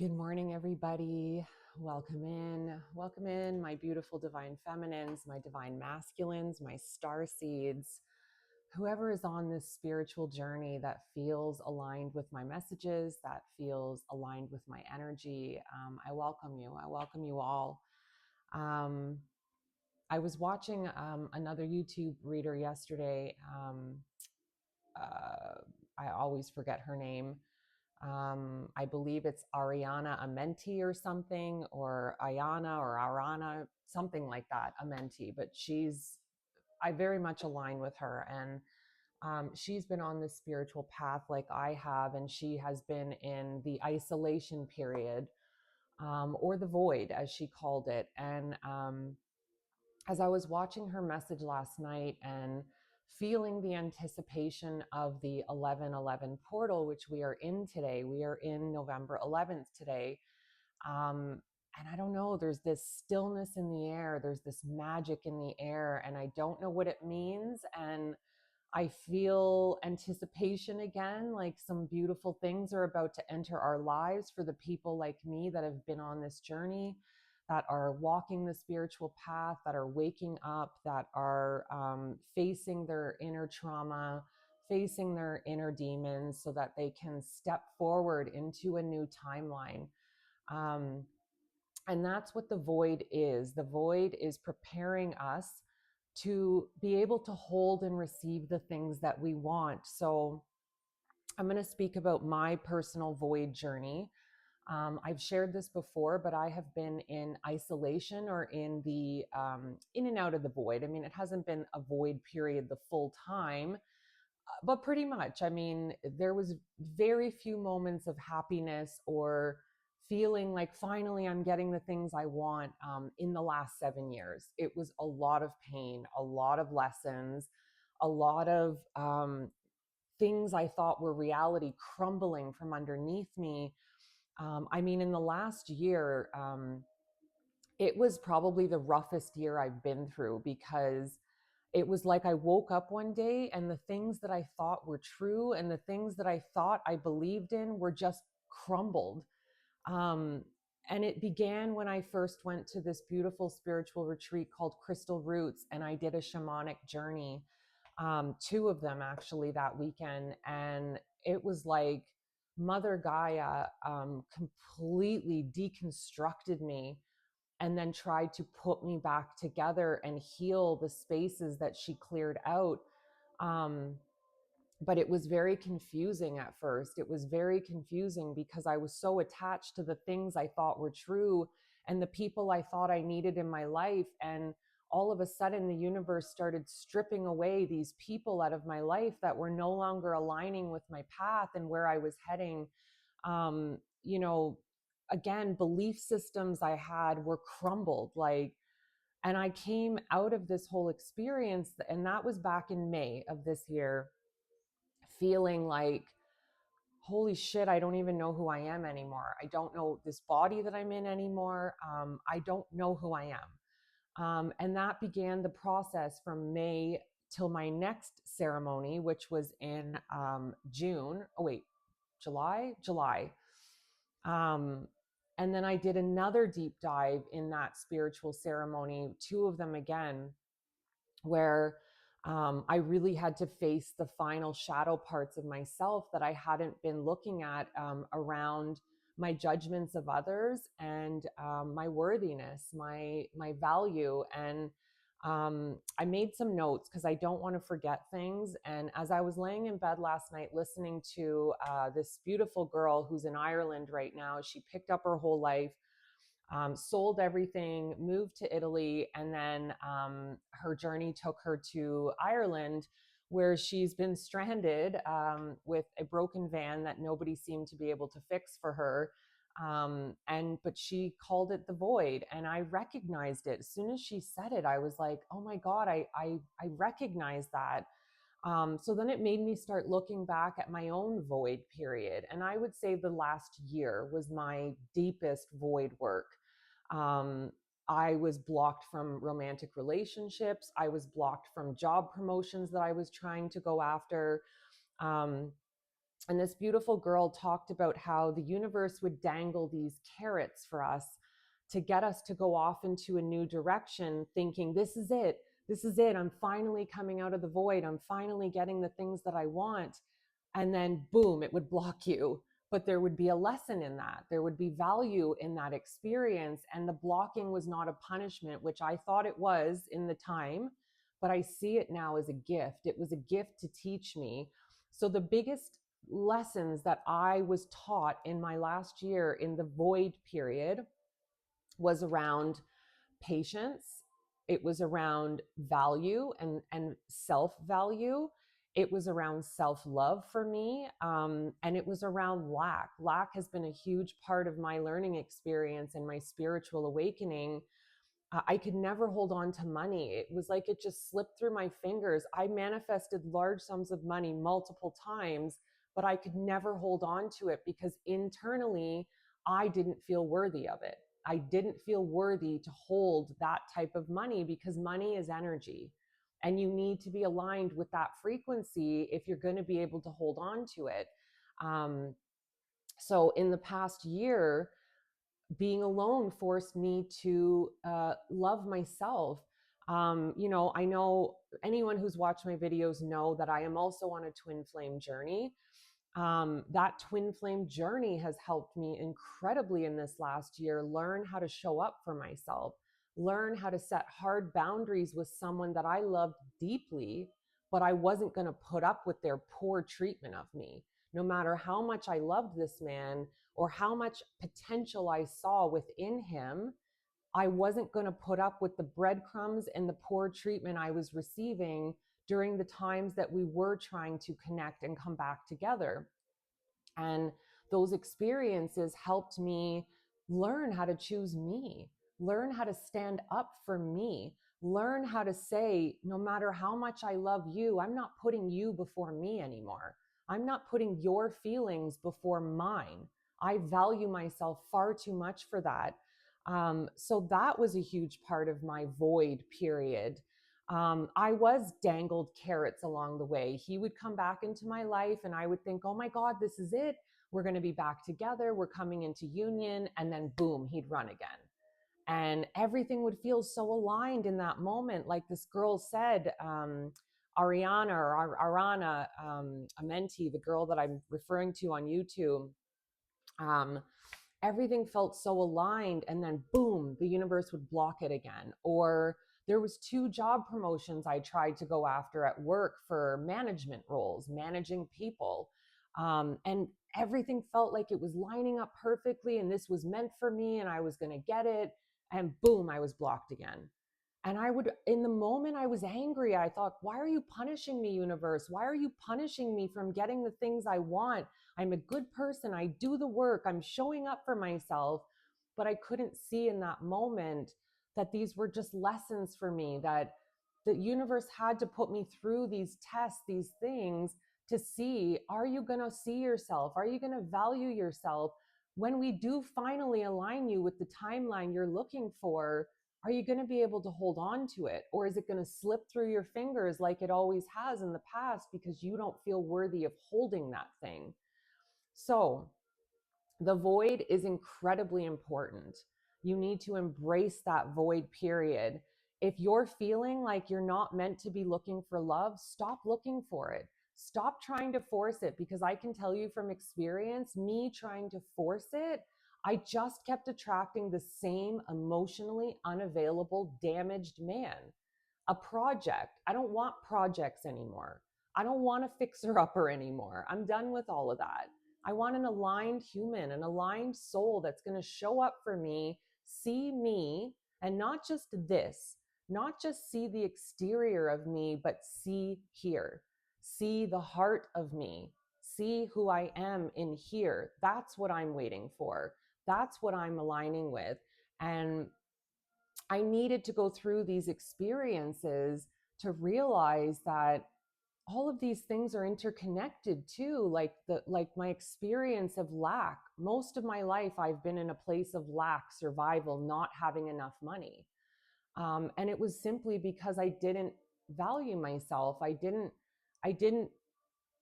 Good morning, everybody. Welcome in. Welcome in, my beautiful divine feminines, my divine masculines, my star seeds, whoever is on this spiritual journey that feels aligned with my messages, that feels aligned with my energy. I welcome you. I welcome you all. I was watching another YouTube reader yesterday. I always forget her name. I believe it's Ariana Amenti or something, or Ayana or Arana, something like that, Amenti. But I very much align with her. And she's been on this spiritual path like I have, and she has been in the isolation period, or the void, as she called it. And as I was watching her message last night and feeling the anticipation of the 11/11 portal, which we are in today, we are in November 11th today. And I don't know, there's this stillness in the air, there's this magic in the air, and I don't know what it means. And I feel anticipation again, like some beautiful things are about to enter our lives for the people like me that have been on this journey, that are walking the spiritual path, that are waking up, that are facing their inner trauma, facing their inner demons so that they can step forward into a new timeline. Um, and that's what the void is. The void is preparing us to be able to hold and receive the things that we want. So I'm going to speak about my personal void journey. I've shared this before, but I have been in isolation or in the in and out of the void. I mean, it hasn't been a void period the full time, but pretty much. I mean, there was very few moments of happiness or feeling like finally I'm getting the things I want in the last 7 years. It was a lot of pain, a lot of lessons, a lot of things I thought were reality crumbling from underneath me. I mean, in the last year, it was probably the roughest year I've been through, because it was like I woke up one day and the things that I thought were true and the things that I thought I believed in were just crumbled. Um, and it began when I first went to this beautiful spiritual retreat called Crystal Roots, and I did a shamanic journey, two of them actually that weekend. And it was like Mother Gaia completely deconstructed me and then tried to put me back together and heal the spaces that she cleared out. Um, but it was very confusing at first. It was very confusing because I was so attached to the things I thought were true and the people I thought I needed in my life. And all of a sudden, the universe started stripping away these people out of my life that were no longer aligning with my path and where I was heading. You know, again, belief systems I had were crumbled. And I came out of this whole experience, and that was back in May of this year, feeling like, holy shit, I don't even know who I am anymore. I don't know this body that I'm in anymore. I don't know who I am. And that began the process from May till my next ceremony, which was in June. Oh, wait, July. Um, and then I did another deep dive in that spiritual ceremony, two of them again, where I really had to face the final shadow parts of myself that I hadn't been looking at, around my judgments of others and my worthiness, my value. And I made some notes because I don't want to forget things. And as I was laying in bed last night listening to this beautiful girl who's in Ireland right now, she picked up her whole life, sold everything, moved to Italy, and then her journey took her to Ireland, where she's been stranded with a broken van that nobody seemed to be able to fix for her. But she called it the void, and I recognized it as soon as she said it. I was like, oh my God, I recognize that. So then it made me start looking back at my own void period. And I would say the last year was my deepest void work. Um, I was blocked from romantic relationships. I was blocked from job promotions that I was trying to go after. Um, And this beautiful girl talked about how the universe would dangle these carrots for us to get us to go off into a new direction, thinking, this is it. This is it. I'm finally coming out of the void. I'm finally getting the things that I want. And then, boom, it would block you. But there would be a lesson in that. There would be value in that experience. And the blocking was not a punishment, which I thought it was in the time. But I see it now as a gift. It was a gift to teach me. So the biggest lessons that I was taught in my last year in the void period was around patience. It was around value and self-value. It was around self-love for me. And it was around lack. Lack has been a huge part of my learning experience and my spiritual awakening. I could never hold on to money. It was like it just slipped through my fingers. I manifested large sums of money multiple times, but I could never hold on to it because internally, I didn't feel worthy of it. I didn't feel worthy to hold that type of money because money is energy. And you need to be aligned with that frequency if you're going to be able to hold on to it. So in the past year, being alone forced me to love myself. I know anyone who's watched my videos know that I am also on a twin flame journey. That twin flame journey has helped me incredibly in this last year learn how to show up for myself, learn how to set hard boundaries with someone that I loved deeply, but I wasn't going to put up with their poor treatment of me. No matter how much I loved this man or how much potential I saw within him, I wasn't going to put up with the breadcrumbs and the poor treatment I was receiving during the times that we were trying to connect and come back together. And those experiences helped me learn how to choose me, learn how to stand up for me, learn how to say, no matter how much I love you, I'm not putting you before me anymore. I'm not putting your feelings before mine. I value myself far too much for that. So that was a huge part of my void period. I was dangled carrots along the way. He would come back into my life and I would think, oh my God, this is it. We're going to be back together. We're coming into union. And then boom, he'd run again. And everything would feel so aligned in that moment. Like this girl said, Ariana or Arana Amenti, the girl that I'm referring to on YouTube, everything felt so aligned, and then boom, the universe would block it again. Or there was 2 job promotions I tried to go after at work for management roles, managing people, and everything felt like it was lining up perfectly and this was meant for me and I was going to get it, and boom, I was blocked again. And I would, in the moment I was angry, I thought, why are you punishing me, universe? Why are you punishing me from getting the things I want? I'm a good person. I do the work. I'm showing up for myself. But I couldn't see in that moment that these were just lessons for me, that the universe had to put me through these tests, these things to see, are you going to see yourself? Are you going to value yourself? When we do finally align you with the timeline you're looking for, are you going to be able to hold on to it? Or is it going to slip through your fingers like it always has in the past because you don't feel worthy of holding that thing? So the void is incredibly important. You need to embrace that void period. If you're feeling like you're not meant to be looking for love, stop looking for it. Stop trying to force it, because I can tell you from experience, me trying to force it, I just kept attracting the same emotionally unavailable, damaged man. A project. I don't want projects anymore. I don't want a fixer-upper anymore. I'm done with all of that. I want an aligned human, an aligned soul that's going to show up for me, see me, and not just this, not just see the exterior of me, but see here, see the heart of me, see who I am in here. That's what I'm waiting for. That's what I'm aligning with. And I needed to go through these experiences to realize that all of these things are interconnected too. Like my experience of lack. Most of my life, I've been in a place of lack, survival, not having enough money. And it was simply because I didn't value myself. I didn't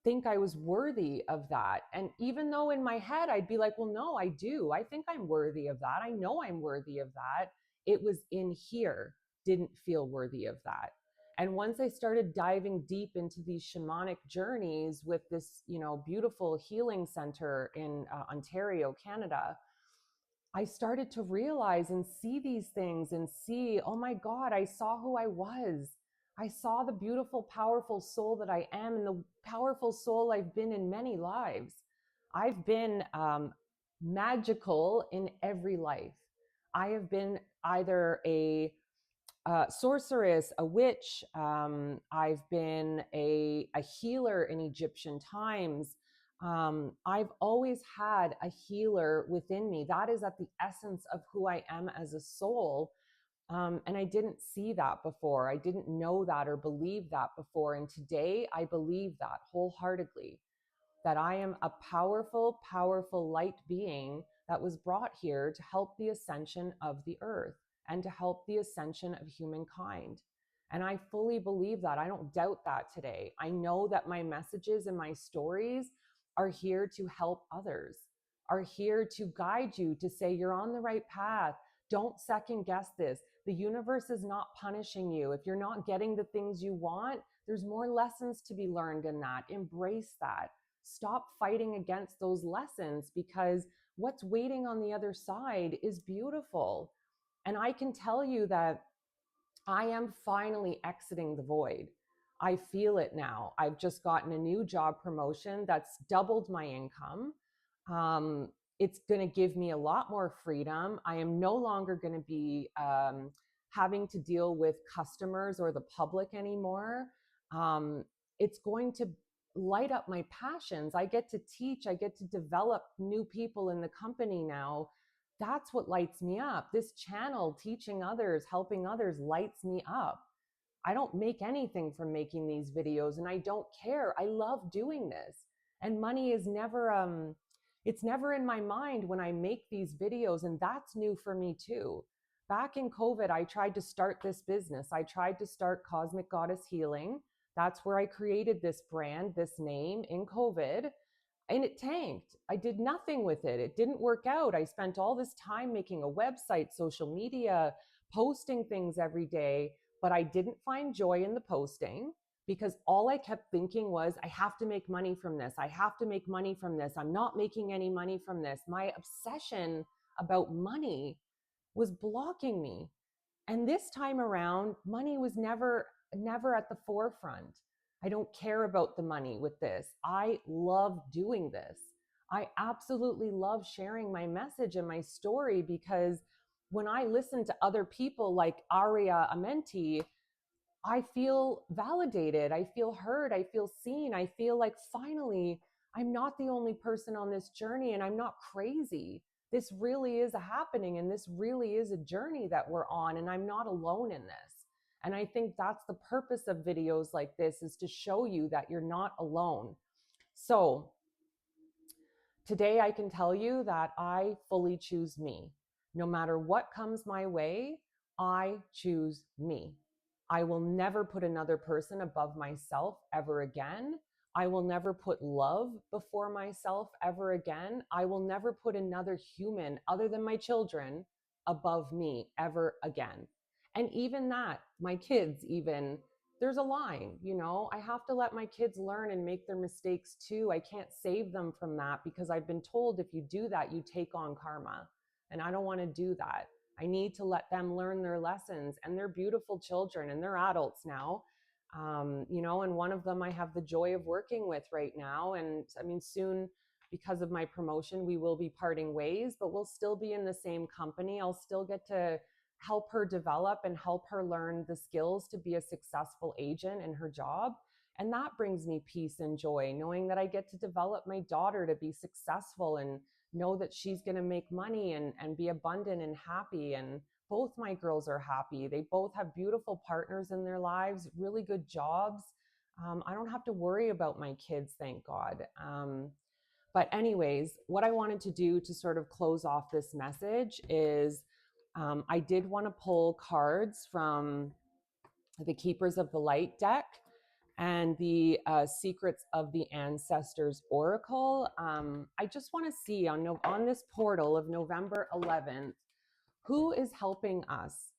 think I was worthy of that. And even though in my head I'd be like, well, no, I do. I think I'm worthy of that. I know I'm worthy of that. It was in here, didn't feel worthy of that. And once I started diving deep into these shamanic journeys with this, beautiful healing center in Ontario, Canada, I started to realize and see these things and see, oh my God, I saw who I was. I saw the beautiful, powerful soul that I am and the powerful soul I've been in many lives. I've been magical in every life. I have been either a sorceress, a witch. I've been a healer in Egyptian times. I've always had a healer within me. That is at the essence of who I am as a soul. And I didn't see that before. I didn't know that or believe that before. And today I believe that wholeheartedly, that I am a powerful, powerful light being that was brought here to help the ascension of the earth and to help the ascension of humankind. And I fully believe that. I don't doubt that today. I know that my messages and my stories are here to help others, are here to guide you to say you're on the right path. Don't second guess this. The universe is not punishing you. If you're not getting the things you want, there's more lessons to be learned in that. Embrace that. Stop fighting against those lessons, because what's waiting on the other side is beautiful. And I can tell you that I am finally exiting the void. I feel it now. I've just gotten a new job promotion that's doubled my income. It's going to give me a lot more freedom. I am no longer going to be having to deal with customers or the public anymore. It's going to light up my passions. I get to teach, I get to develop new people in the company now. That's what lights me up. This channel, teaching others, helping others, lights me up. I don't make anything from making these videos, and I don't care. I love doing this. And money is never it's never in my mind when I make these videos, and that's new for me too. Back in COVID, I tried to start this business. I tried to start Cosmic Goddess Healing. That's where I created this brand, this name in COVID, and it tanked. I did nothing with it. It didn't work out. I spent all this time making a website, social media, posting things every day, but I didn't find joy in the posting, because all I kept thinking was, I have to make money from this. I have to make money from this. I'm not making any money from this. My obsession about money was blocking me. And this time around, money was never at the forefront. I don't care about the money with this. I love doing this. I absolutely love sharing my message and my story, because when I listen to other people like Aria Amenti, I feel validated. I feel heard. I feel seen. I feel like finally I'm not the only person on this journey, and I'm not crazy. This really is a happening, and this really is a journey that we're on, and I'm not alone in this. And I think that's the purpose of videos like this, is to show you that you're not alone. So today I can tell you that I fully choose me. No matter what comes my way, I choose me. I will never put another person above myself ever again. I will never put love before myself ever again. I will never put another human other than my children above me ever again. And even that, my kids, even, there's a line, I have to let my kids learn and make their mistakes too. I can't save them from that, because I've been told if you do that, you take on karma. And I don't want to do that. I need to let them learn their lessons, and they're beautiful children and they're adults now. And one of them I have the joy of working with right now. And I mean, soon, because of my promotion, we will be parting ways, but we'll still be in the same company. I'll still get to help her develop and help her learn the skills to be a successful agent in her job. And that brings me peace and joy, knowing that I get to develop my daughter to be successful and know that she's going to make money and be abundant and happy. And both my girls are happy. They both have beautiful partners in their lives, really good jobs. I don't have to worry about my kids, thank God. But anyways, what I wanted to do to sort of close off this message is I did want to pull cards from the Keepers of the Light deck. and the Secrets of the Ancestors Oracle. I just want to see on this portal of November 11th, who is helping us?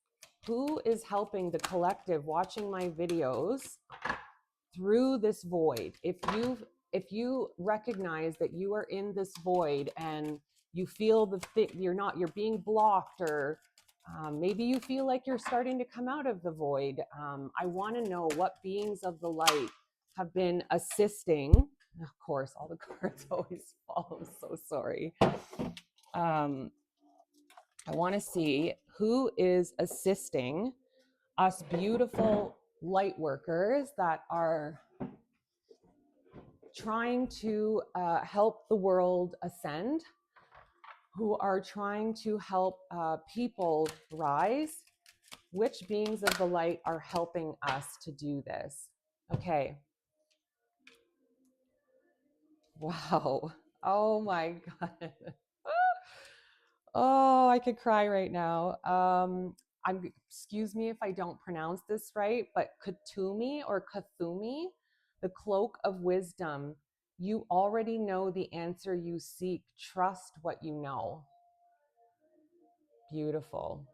Who is helping the collective watching my videos through this void? If you recognize that you are in this void and you feel you're being blocked, or maybe you feel like you're starting to come out of the void, I want to know what beings of the light have been assisting. Of course, all the cards always fall. I'm so sorry. I want to see who is assisting us beautiful light workers that are trying to help the world ascend, who are trying to help people rise. Which beings of the light are helping us to do this? Okay. Wow. Oh my God. Oh, I could cry right now. Excuse me if I don't pronounce this right, but Katumi or Kathumi, the cloak of wisdom. You already know the answer you seek. Trust what you know. Beautiful.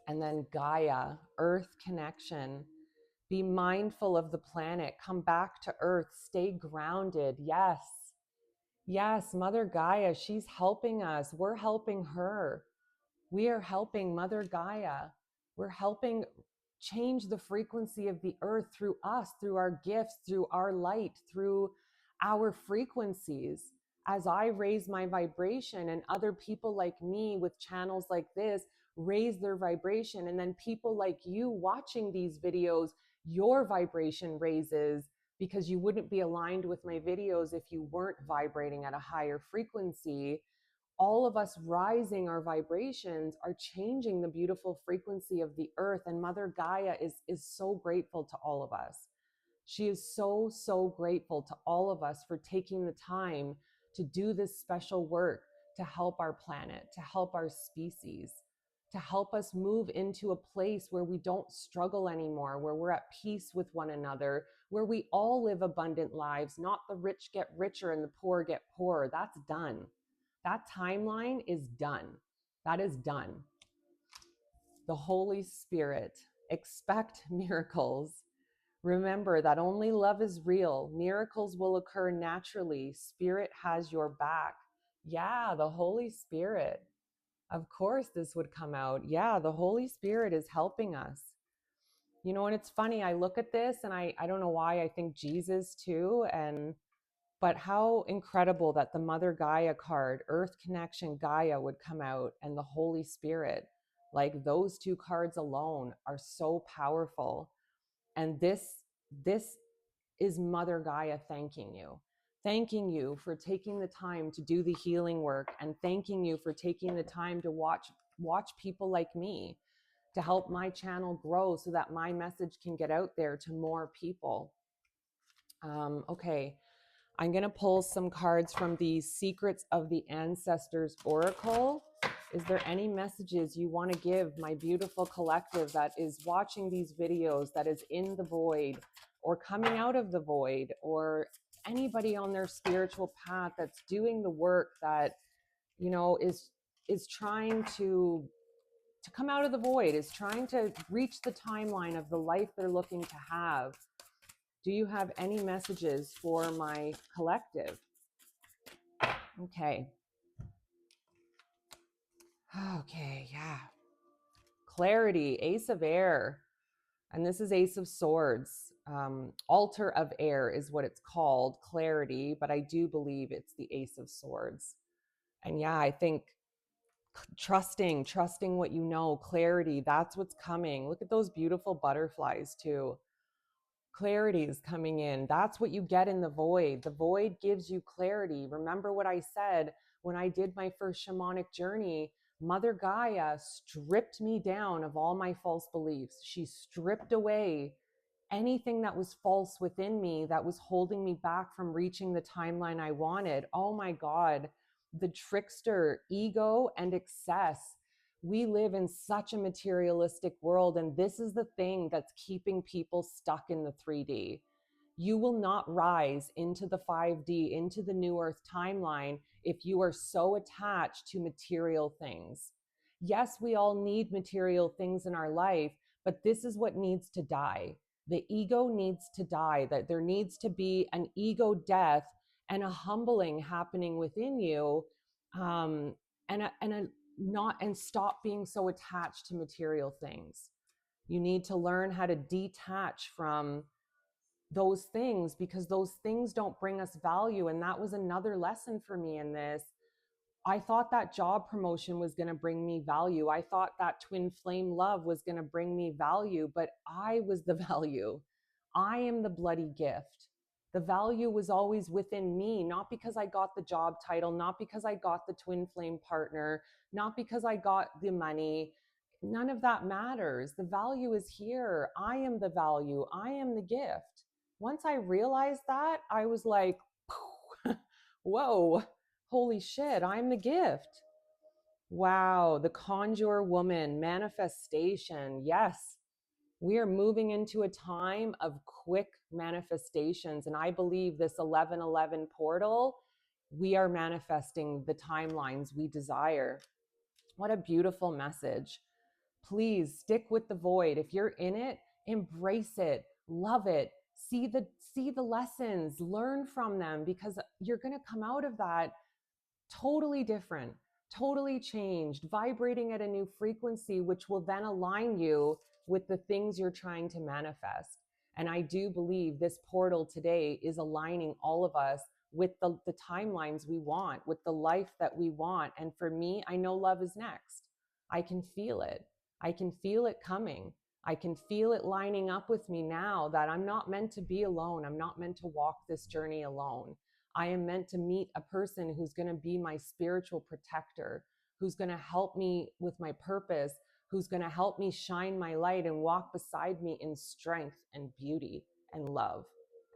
And then Gaia, earth connection. Be mindful of the planet. Come back to earth. Stay grounded. Yes. Yes, Mother Gaia, she's helping us. We're helping her. We are helping Mother Gaia. We're helping change the frequency of the earth through us, through our gifts, through our light, through our frequencies. As I raise my vibration and other people like me with channels like this raise their vibration, and then people like you watching these videos, your vibration raises, because you wouldn't be aligned with my videos if you weren't vibrating at a higher frequency. All of us rising our vibrations are changing the beautiful frequency of the earth. And Mother Gaia is so grateful to all of us. She is so, so grateful to all of us for taking the time to do this special work to help our planet, to help our species, to help us move into a place where we don't struggle anymore, where we're at peace with one another, where we all live abundant lives, not the rich get richer and the poor get poorer. That's done. That timeline is done. That is done. The Holy Spirit, expect miracles. Remember that only love is real. Miracles will occur naturally. Spirit has your back. Yeah, the Holy Spirit. Of course, this would come out. Yeah, the Holy Spirit is helping us. You know, and it's funny, I look at this and I don't know why I think Jesus too. But how incredible that the Mother Gaia card, Earth Connection Gaia, would come out, and the Holy Spirit. Like, those two cards alone are so powerful. And this is Mother Gaia thanking you. Thanking you for taking the time to do the healing work, and thanking you for taking the time to watch people like me, to help my channel grow so that my message can get out there to more people. Okay. I'm going to pull some cards from the Secrets of the Ancestors Oracle. Is there any messages you want to give my beautiful collective that is watching these videos, that is in the void or coming out of the void, or anybody on their spiritual path that's doing the work that, you know, is trying to come out of the void, is trying to reach the timeline of the life they're looking to have? Do you have any messages for my collective? Okay. Okay, yeah. Clarity, Ace of Air. And this is Ace of Swords. Altar of Air is what it's called, clarity, but I do believe it's the Ace of Swords. And yeah, I think trusting what you know, clarity, that's what's coming. Look at those beautiful butterflies too. Clarity is coming in. That's what you get in the void. The void gives you clarity. Remember what I said when I did my first shamanic journey? Mother Gaia stripped me down of all my false beliefs. She stripped away anything that was false within me, that was holding me back from reaching the timeline I wanted. Oh my God, the trickster, ego, and excess we live in such a materialistic world, and this is the thing that's keeping people stuck in the 3D. You will not rise into the 5D, into the new earth timeline, if you are so attached to material things. Yes, we all need material things in our life, but this is what needs to die. The ego needs to die, that there needs to be an ego death and a humbling happening within you, um, and not, and stop being so attached to material things. You need to learn how to detach from those things, because those things don't bring us value. And that was another lesson for me in this. I thought that job promotion was going to bring me value. I thought that twin flame love was going to bring me value, but I was the value. I am the bloody gift. The value was always within me, not because I got the job title, not because I got the twin flame partner, not because I got the money. None of that matters. The value is here. I am the value. I am the gift. Once I realized that, I was like, whoa, holy shit, I'm the gift. Wow, the conjure woman, manifestation. Yes, we are moving into a time of quick manifestations. And I believe this 1111 portal, we are manifesting the timelines we desire. What a beautiful message. Please stick with the void. If you're in it, embrace it, love it, see the lessons, learn from them, because you're going to come out of that totally different, totally changed, vibrating at a new frequency, which will then align you with the things you're trying to manifest. And I do believe this portal today is aligning all of us with the timelines we want, with the life that we want. And for me, I know love is next. I can feel it. I can feel it coming. I can feel it lining up with me now, that I'm not meant to be alone. I'm not meant to walk this journey alone. I am meant to meet a person who's going to be my spiritual protector, who's going to help me with my purpose, who's going to help me shine my light and walk beside me in strength and beauty and love.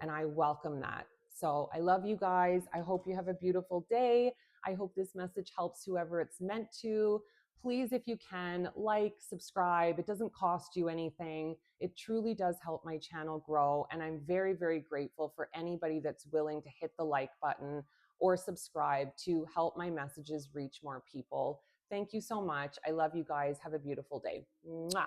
And I welcome that. So I love you guys. I hope you have a beautiful day. I hope this message helps whoever it's meant to. Please, if you can, like, subscribe. It doesn't cost you anything. It truly does help my channel grow. And I'm very, very grateful for anybody that's willing to hit the like button or subscribe to help my messages reach more people. Thank you so much. I love you guys. Have a beautiful day. Mwah.